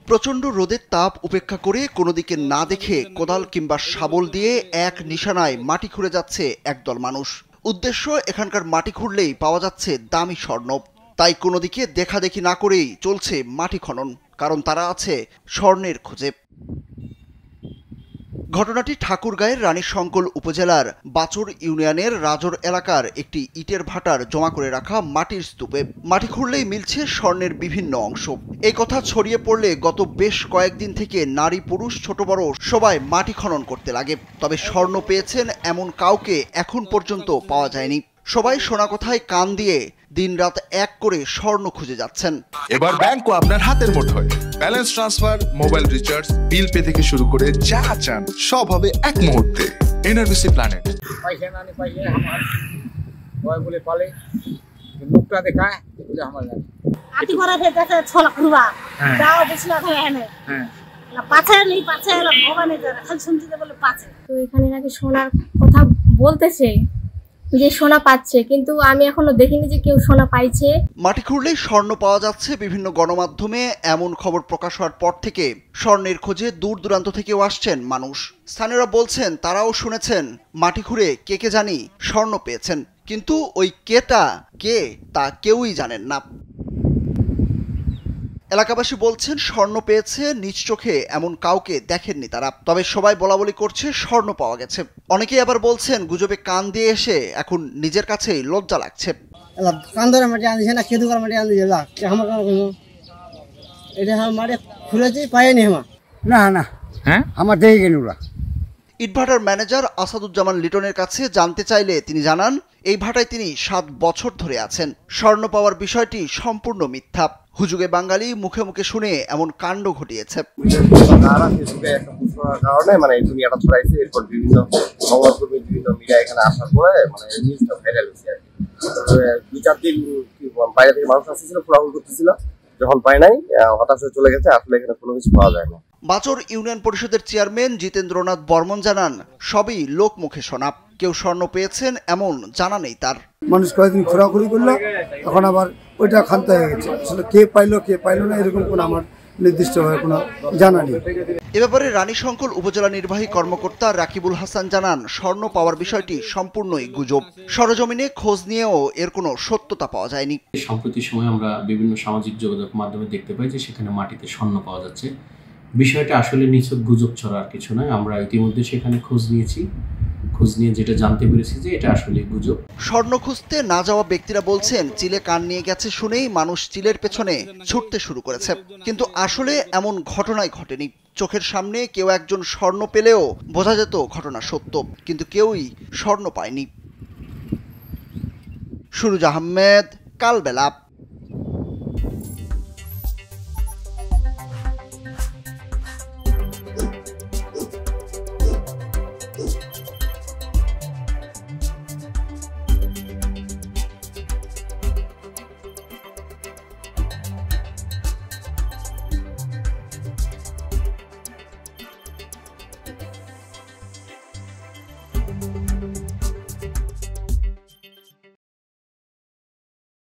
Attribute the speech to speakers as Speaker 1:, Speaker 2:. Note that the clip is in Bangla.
Speaker 1: প্রচণ্ড রোদের তাপ উপেক্ষা করে কোনো দিকে না দেখে কোদাল কিংবা শাবল দিয়ে এক নিশানায় মাটি খুঁড়ে যাচ্ছে একদল মানুষ। উদ্দেশ্য, এখানকার মাটি খুঁড়লেই পাওয়া যাচ্ছে দামি স্বর্ণ। তাই কোনো দিকে দেখাদেখি না করেই চলছে মাটি খনন, কারণ তারা আছে স্বর্ণের খোঁজে। ঘটনাটি ঠাকুরগাঁয়ের রানীশংকল উপজেলার বাচর ইউনিয়নের রাজর এলাকার একটি ইটের ভাটার জমা করে রাখা মাটির স্তূপে মাটি খুঁড়লেই মিলছে স্বর্ণের বিভিন্ন অংশ। এই কথা ছড়িয়ে পড়লে গত বেশ কয়েকদিন থেকে নারী পুরুষ ছোট বড় সবাই মাটি খনন করতে লাগে। তবে স্বর্ণ পেয়েছেন এমন কাউকে এখন পর্যন্ত পাওয়া যায়নি। সবাই শোনা কথায় কান দিয়ে দিনরাত এক করে স্বর্ণ খুঁজে যাচ্ছেন।
Speaker 2: এবার ব্যাংকও আপনার হাতের মুঠোয়। Balance transfer, mobile recharge, bill pay থেকে শুরু করে যা চান সব হবে এক মুহূর্তে। NRBC planet.
Speaker 3: पैसे ना नहीं पैसे हमारे ওই বলে পালে মুখটা দেখায় বলে আমার জানি
Speaker 4: আটি করা ফেটাছে 6 লাখ টাকা দাও বেশি না হয় এনে হ্যাঁ পাছে নেই পাছে হলো ভগবানের দ্বারা খালি শুনতে বলে পাছে।
Speaker 5: তো এখানে নাকি সোনার কথা বলতেছে যে সোনা পাচ্ছে, কিন্তু আমি এখনো দেখিনি যে কেউ সোনা পাইছে।
Speaker 1: মাটি খুঁড়লেই স্বর্ণ পাওয়া যাচ্ছে বিভিন্ন গণমাধ্যমে এমন খবর প্রকাশ হওয়ার পর থেকে স্বর্ণের খোঁজে দূর দূরান্ত থেকেও আসছেন মানুষ। স্থানীয়রা বলছেন তারাও শুনেছেন মাটি খুঁড়ে কে জানি স্বর্ণ পেয়েছেন, কিন্তু ওই কে তা কেউই জানেন না। এলাকাবাসী বলছেন স্বর্ণ পেয়েছে নিজ চোখে এমন কাউকে দেখেননি তারা, তবে সবাই বলাবলি করছে স্বর্ণ পাওয়া গেছে। অনেকেই আবার বলছেন গুজবে কান দিয়ে এসে এখন নিজের কাছেই লজ্জা লাগছে।
Speaker 6: কান ধরে মাটি আনছে না, খেদু করে মাটি আনছে আমার এটা মাটি খুলেছি পাইনি না না হ্যাঁ আমার দেখে গেল।
Speaker 1: ইটভাটার ম্যানেজার আসাদুজ্জামান লিটনের কাছে জানতে চাইলে তিনি জানান এই ভাটায় তিনি 7 বছর ধরে আছেন। স্বর্ণ পাওয়ার বিষয়টি সম্পূর্ণ মিথ্যা। হুজুগে বাঙালি মুখে মুখে শুনে এমন কাণ্ড ঘটিয়েছে।
Speaker 7: কারণে মানে দুনিয়াটা ছড়াইছে, এরপর বিভিন্ন সংবাদকর্মী বিভিন্ন মিডিয়া এখানে আসার পরে মানে নিউজটা ভাইরাল হয়েছে আর কি। 2-4 দিন বাইরে থেকে মানুষ আসছিল, ফোলাফুল করতেছিল, যখন পায় নাই হতাশ হয়ে চলে গেছে। আসলে এখানে কোনো কিছু পাওয়া যায় না।
Speaker 1: বাচর ইউনিয়ন পরিষদের চেয়ারম্যান জিতেন্দ্রনাথ বর্মন জানান সবই লোক মুখে শোনা, কেউ স্বর্ণ পেয়েছেন এমন জানা নেই তার।
Speaker 6: মানুষ কয়েকদিন ঘোরাঘুরি করলো, এখন আবার ওইটা খান্ত হয়ে গেছে। আসলে কে পাইলো না এরকম কোনো আমার নির্দিষ্টভাবে কোনো জানা নেই।
Speaker 1: এ ব্যাপারে রানীশংকল উপজেলা নির্বাহী কর্মকর্তা রাকিবুল হাসান জানান স্বর্ণ পাওয়ার বিষয়টি সম্পূর্ণই গুজব। সরজমিনে খোঁজ নিয়েও এর কোনো সত্যতা পাওয়া যায়নি।
Speaker 8: সম্প্রতি সময় আমরা বিভিন্ন সামাজিক যোগাযোগ মাধ্যমে দেখতে পাই যে সেখানে মাটিতে স্বর্ণ পাওয়া যাচ্ছে। বিষয়টা আসলে নিছক গুজব ছড়া আর কিছু নয়। আমরা ইতিমধ্যে সেখানে খোঁজ নিয়ে যেটা জানতে পেরেছি যে এটা আসলে গুজব।
Speaker 1: স্বর্ণ খুঁজতে না যাওয়া ব্যক্তিরা বলছেন চিলে কান নিয়ে গেছে শুনেই মানুষ চিলের পেছনে ছুটতে শুরু করেছে, কিন্তু আসলে এমন ঘটনাই ঘটেনি। চোখের সামনে কেউ একজন স্বর্ণ পেলেও বোঝা যেত ঘটনা সত্য, কিন্তু কেউই স্বর্ণ পায়নি। সুরুজ আহমেদ, কালবেলা।